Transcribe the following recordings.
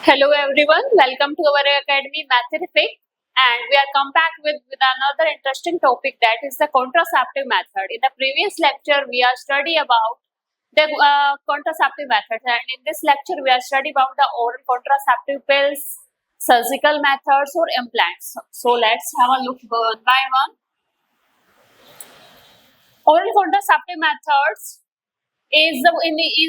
Hello everyone, welcome to our academy Matherific, and we are come back with another interesting topic, that is the contraceptive method. In the previous lecture we are study about the contraceptive methods, and in this lecture we are study about the oral contraceptive pills, surgical methods or implants. So let's have a look one by one. Oral contraceptive methods is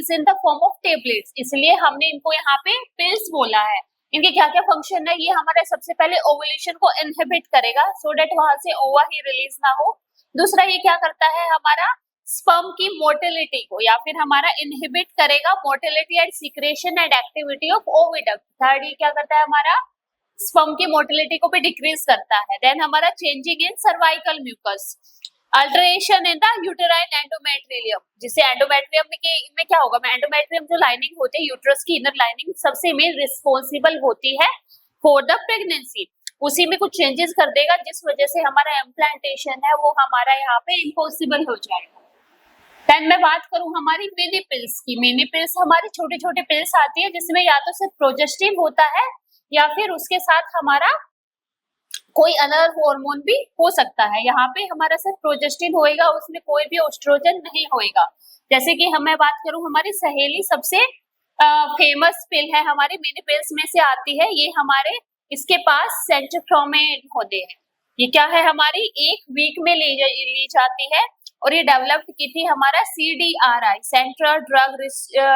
in the form of tablets, इसलिए हमने इनको यहाँ पे pills बोला है। इनके क्या क्या फंक्शन है, ये हमारे सबसे पहले ओवुलेशन को इनहिबिट करेगा सो डेट वहां से ओवा ही रिलीज ना हो। दूसरा ये क्या करता है, हमारा स्पर्म की मोटिलिटी को या फिर हमारा इनहिबिट करेगा motility and secretion and activity of oviduct. Third ये क्या करता है, हमारा स्पर्म की मोटिलिटी को भी डिक्रीज करता है। देन हमारा changing in cervical mucus, alteration in the uterine endometrium, जिससे एंडोमेट्रियम में क्या होगा, एंडोमेट्रियम जो लाइनिंग होती है यूट्रस की इनर लाइनिंग सबसे मेन रिस्पॉन्सिबल होती है फॉर द प्रेगनेंसी, उसी में कुछ चेंजेस कर देगा जिस वजह से हमारा इम्प्लांटेशन है वो हमारा यहाँ पे इम्पॉसिबल हो जाएगा। देन मैं बात करूं हमारी मिनी पिल्स की। मिनी पिल्स हमारी छोटे छोटे पिल्स आती है जिसमें या तो सिर्फ प्रोजेस्टिन होता है या फिर उसके साथ हमारा कोई अदर हार्मोन भी हो सकता है। यहाँ पे हमारा सिर्फ प्रोजेस्टिन होएगा, उसमें कोई भी एस्ट्रोजन नहीं होएगा। जैसे कि मैं बात करूं हमारी सहेली सबसे फेमस पिल है, हमारी मिनी पिल्स में से आती है। ये हमारे इसके पास सेंट्रोफ्रोमेड होते हैं। ये क्या है, हमारी एक वीक में ली जाती है और ये डेवलप्ड की थी हमारा CDRI, central drug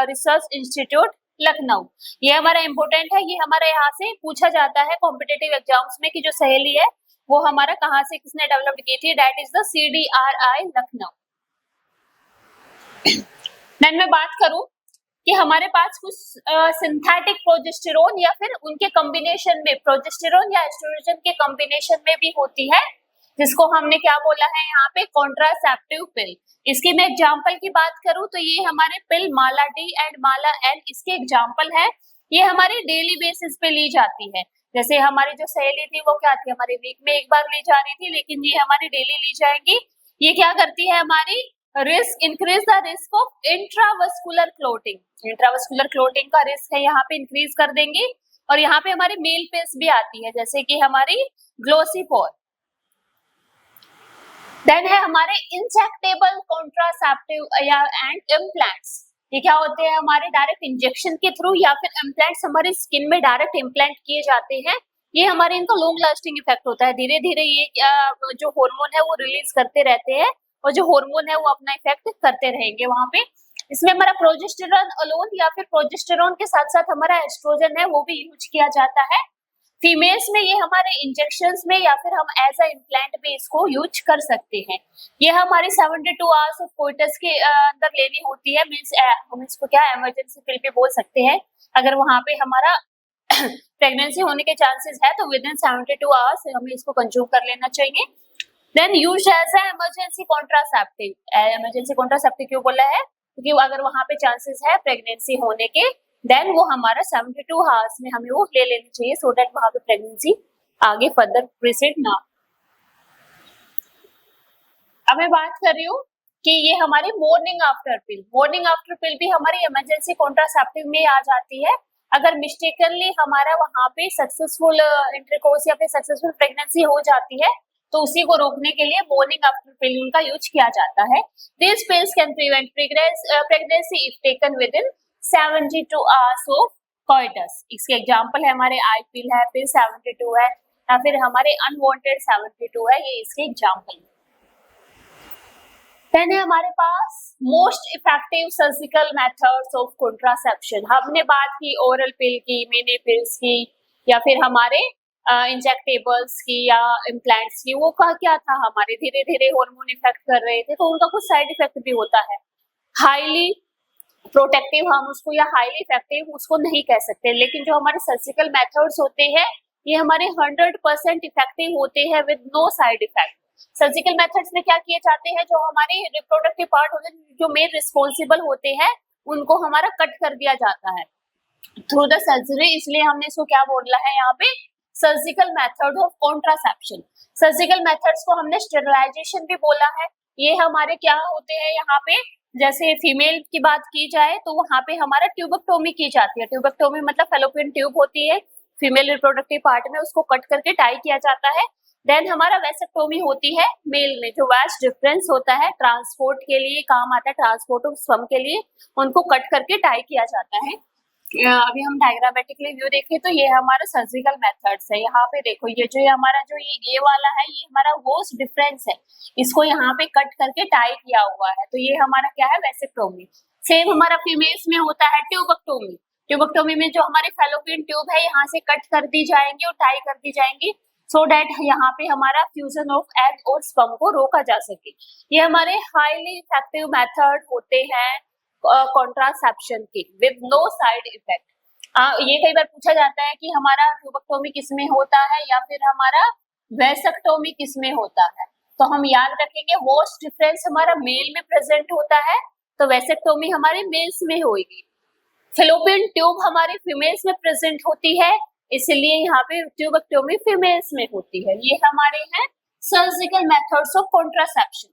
research institute Lucknow. ये हमारा इम्पोर्टेंट है, ये हमारा यहाँ से पूछा जाता है कॉम्पिटिटिव एग्जाम्स में कि जो सहेली है वो हमारा कहाँ से किसने डेवलप की थी, that is the CDRI Lucknow. Then मैं बात करूं कि हमारे पास कुछ सिंथेटिक प्रोजेस्टेरोन या फिर उनके कॉम्बिनेशन में प्रोजेस्टेरोन या एस्ट्रोजन के कॉम्बिनेशन में भी होती है, जिसको हमने क्या बोला है यहाँ पे कॉन्ट्रासेप्टिव पिल। इसकी मैं एग्जांपल की बात करूं तो ये हमारे पिल माला डी एंड माला एन इसके एग्जांपल है। ये हमारी डेली बेसिस पे ली जाती है। जैसे हमारी जो सहेली थी वो क्या थी, हमारी वीक में एक बार ली जा रही थी, लेकिन ये हमारी डेली ली जाएंगी। ये क्या करती है, हमारी risk increase the risk of intravascular clotting. Intravascular clotting का रिस्क है यहाँ पे इंक्रीज कर देंगे। और यहाँ पे हमारी मेल पिल्स भी आती है जैसे कि हमारी ग्लोसिफोर। देन है हमारे इंजेक्टेबल कॉन्ट्रासेप्टिव या एंड इम्प्लांट्स। ये क्या होते हैं, हमारे डायरेक्ट इंजेक्शन के थ्रू या फिर इम्प्लांट्स हमारी स्किन में डायरेक्ट इम्प्लांट किए जाते हैं। ये हमारे इनका लॉन्ग लास्टिंग इफेक्ट होता है, धीरे धीरे ये जो हार्मोन है वो रिलीज करते रहते हैं और जो हार्मोन है वो अपना इफेक्ट करते रहेंगे वहां पे। इसमें हमारा प्रोजेस्टेरॉन अलोन या फिर प्रोजेस्टेरॉन के साथ साथ हमारा एस्ट्रोजन है वो भी यूज किया जाता है। फीमेल्स में ये हमारे इंजेक्शंस में या फिर हम एज अ इम्प्लांट भी इसको यूज कर सकते हैं। ये हमारी 72 आवर्स ऑफ कोइटस के अंदर लेनी होती है, मींस हम इसको क्या इमरजेंसी पिल भी बोल सकते हैं। अगर वहां पे हमारा प्रेगनेंसी होने के चांसेस है तो विद इन 72 आवर्स हमें इसको कंज्यूम कर लेना चाहिए। Then use as a emergency contraceptive. Emergency contraceptive क्यों बोला है, क्योंकि अगर वहां पे चांसेस है प्रेगनेंसी होने के देन वो हमारा 72 आवर्स में हमें वो ले लेनी चाहिए सो दैट वहां पे प्रेगनेंसी आगे फर्दर प्रोसीड ना। अब मैं बात कर रही हूँ कि ये हमारी मॉर्निंग आफ्टर पिल। मॉर्निंग आफ्टर पिल भी हमारी इमरजेंसी कॉन्ट्रासेप्टिव में आ जाती है। अगर मिस्टेकनली हमारा वहां पे सक्सेसफुल इंटरकोर्स या फिर सक्सेसफुल प्रेगनेंसी हो जाती है तो उसी को रोकने के लिए मॉर्निंग आफ्टर पिल का यूज किया जाता है। This pills can prevent pregnancy if taken with in 72 hours of coitus. इसके एग्जांपल है हमारे आई पिल है, फिर 72 है या फिर हमारे अनवांटेड 72 है, ये इसके एग्जांपल। देन है हमारे पास most effective surgical methods of contraception. हमने बात की ओरल पिल की, मिनी पिल्स की या फिर हमारे इंजेक्टेबल्स की या इम्प्लांट्स की। वो क्या था, हमारे धीरे धीरे हार्मोन इफेक्ट कर रहे थे तो उनका कुछ साइड इफेक्ट भी होता है। हाईली प्रोटेक्टिव हम उसको या हाईली इफेक्टिव उसको नहीं कह सकते, लेकिन जो हमारे सर्जिकल मेथड्स होते हैं ये हमारे 100% इफेक्टिव होते हैं with no side effect. Surgical methods में क्या किए जाते हैं, जो हमारे रिप्रोडक्टिव पार्ट होते हैं जो मेन रिस्पॉन्सिबल होते हैं उनको हमारा कट कर दिया जाता है थ्रू द सर्जरी, इसलिए हमने इसको क्या बोला है यहाँ पे surgical method of contraception. Surgical methods को हमने स्टेरिलाइजेशन भी बोला है, ये हमारे क्या होते हैं यहाँ पे, जैसे फीमेल की बात की जाए तो वहाँ पे हमारा ट्यूबेक्टोमी की जाती है। ट्यूबेक्टोमी मतलब फेलोपियन ट्यूब होती है फीमेल रिप्रोडक्टिव पार्ट में, उसको कट करके टाई किया जाता है। देन हमारा वेसेक्टोमी होती है मेल में, जो वास्ट डिफरेंस होता है ट्रांसपोर्ट के लिए काम आता है, ट्रांसपोर्ट ऑफ स्पर्म के लिए, उनको कट करके टाई किया जाता है। अभी हम डायग्रामेटिकली व्यू देखें तो ये हमारा सर्जिकल मेथड्स है। यहाँ पे देखो ये जो हमारा जो ये वाला है, ये हमारा वोस्ट डिफरेंस है, इसको यहाँ पे कट करके टाई किया हुआ है, तो ये हमारा क्या है, वेसेक्टोमी। सेम हमारा फीमेल्स में होता है ट्यूबेक्टोमी। ट्यूबेक्टोमी में जो हमारी फेलोपियन ट्यूब है यहाँ से कट कर दी जाएंगी और टाई कर दी जाएंगी, सो डेट यहाँ पे हमारा फ्यूजन ऑफ एग और स्पर्म को रोका जा सके। ये हमारे हाईली इफेक्टिव मेथड होते हैं कॉन्ट्रासेप्शन की विद नो साइड इफेक्ट। ये कई बार पूछा जाता है कि हमारा ट्यूबेक्टोमी किसमें होता है या फिर हमारा वेसेक्टोमी किसमें होता है, तो हम याद रखेंगे वोस्ट डिफरेंस हमारा मेल में प्रेजेंट होता है, तो वेसेक्टोमी हमारे मेल्स में होगी। फेलोपियन ट्यूब हमारे फीमेल्स में प्रेजेंट होती है, इसलिए यहाँ पे ट्यूबेक्टोमी फीमेल्स में होती है। ये हमारे हैं surgical methods of contraception.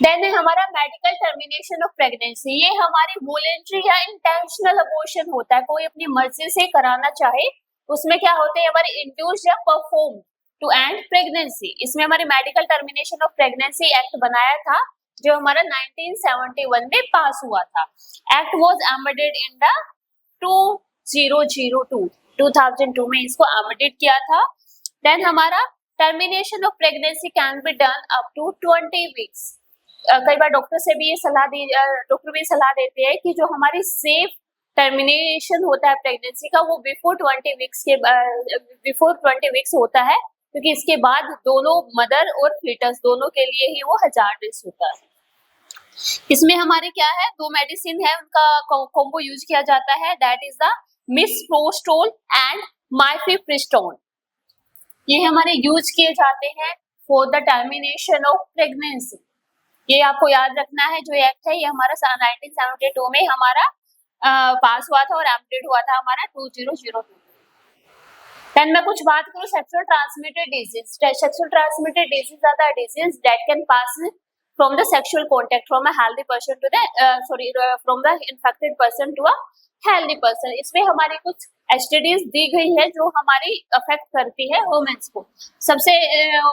Then है हमारा मेडिकल टर्मिनेशन ऑफ प्रेगनेंसी। ये हमारी वॉलंटरी या इंटेंशनल अबॉर्शन होता है, कोई अपनी मर्जी से कराना चाहे, उसमें क्या होते हैं हमारे इंड्यूस्ड या परफॉर्म टू एंड प्रेगनेंसी। इसमें हमारे medical termination of pregnancy act बनाया था, जो हमारा 1971 में पास हुआ था। Act was amended in the 2002 में इसको अमेंडेड किया था। देन हमारा termination of pregnancy can be done up to 20 weeks. कई बार डॉक्टर से भी ये डॉक्टर भी सलाह देते हैं कि जो हमारी सेफ टर्मिनेशन होता है प्रेगनेंसी का, वो बिफोर 20 वीक्स होता है, क्योंकि इसके बाद दोनों मदर और फीटस दोनों के लिए ही वो हजार्डस होता है। इसमें हमारे क्या है, दो मेडिसिन है, उनका कॉम्बो यूज किया जाता है, दैट इज द मिसप्रोस्टोल एंड माइफेप्रिस्टोन। ये हमारे यूज किए जाते हैं for the termination of pregnancy. ये आपको याद रखना है, जो एक्ट है ये हमारा 1972 में हमारा पास हुआ था और एमेंडेड हुआ था हमारा 2002। देन मैं कुछ बात करूं sexual transmitted disease. Sexual transmitted disease are the disease that can pass from the sexual contact from a healthy person to the from the infected person to a healthy person. इसमें हमारी कुछ STDs दी गई है जो हमारी affect करती है women's को। सबसे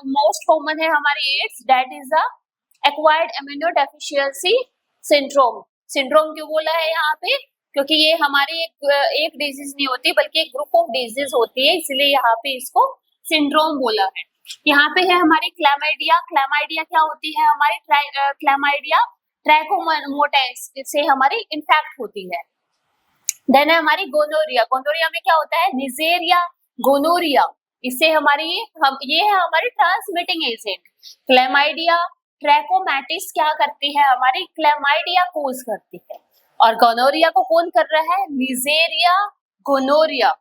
मोस्ट कॉमन है हमारी AIDS, that is the acquired immunodeficiency syndrome. Syndrome क्यों बोला है यहाँ पे, क्योंकि ये हमारी एक डिजीज नहीं होती बल्कि एक ग्रुप ऑफ डिजीज होती है, इसलिए यहाँ पे इसको सिंड्रोम बोला है। यहाँ पे है हमारी क्लैमाइडिया। क्लैमाइडिया क्या होती है हमारी, क्लैमाइडिया ट्रैकोमोनास से हमारी इन्फेक्ट होती है। देन है हमारी गोनोरिया। गोनोरिया में क्या होता है, निजेरिया गोनोरिया, इससे हमारी ये है हमारी ट्रांसमिटिंग एजेंट। क्लैमाइडिया ट्रैकोमैटिस क्या करती है, हमारी क्लैमाइडिया कोज करती है, और गोनोरिया को कौन कर रहा है, निजेरिया गोनोरिया।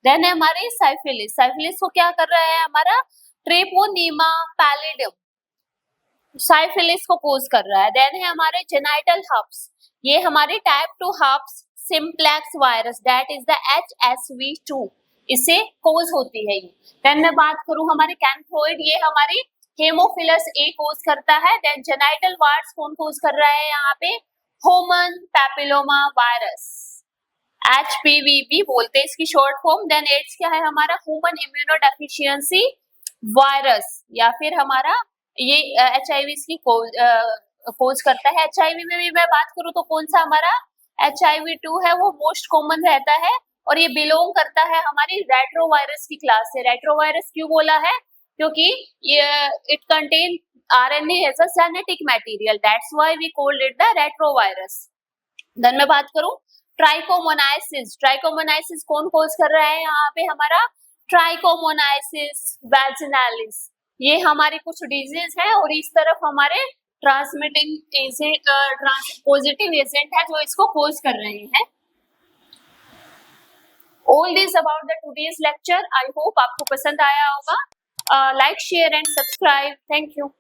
देन है हमारे साइफिलिस। साइफिलिस को क्या कर रहा है हमारा, ट्रेपोनीमा पैलिडियम, साइफिलिस को कोज कर रहा है। देन है हमारे जेनाइटल हब्स। ये हमारे type 2 herpes simplex virus, that is the HSV2, इससे कोज होती है ये। देन मैं बात करूं हमारे कैंथ्रोइड, ये हमारी हेमोफिलस ए कोज करता है। देन जेनाइटल वार्ड्स कौन कोज कर रहा है यहाँ पे, ह्यूमन पैपिलोमा वायरस, HPV बोलते हैं इसकी शॉर्ट फॉर्म। देन एड्स क्या है हमारा, ह्यूमन इम्यूनोडेफिशिएंसी वायरस, या फिर हमारा ये HIV की कोज करता है। HIV में भी मैं बात करूं तो कौन सा हमारा HIV2 है, वो मोस्ट कॉमन रहता है, और ये बिलोंग करता है हमारी रेट्रोवायरस की क्लास से। रेट्रोवायरस क्यों बोला है, क्योंकि it contain RNA as a genetic material, that's why we called it the retrovirus. Then मैं बात करूं ट्राइकोमोनाइसिस। ट्राइकोमोनाइसिस कौन कोज कर रहा है यहाँ पे हमारा, ट्राइकोमोनाइसिस वैजिनालिस। ये हमारी कुछ डिजीज है, और इस तरफ हमारे ट्रांसमिटिंग एजेंट पॉजिटिव एजेंट है जो इसको कोज कर रहे हैं। All this about the today's lecture. I hope आपको पसंद आया होगा। Like share and subscribe. Thank you.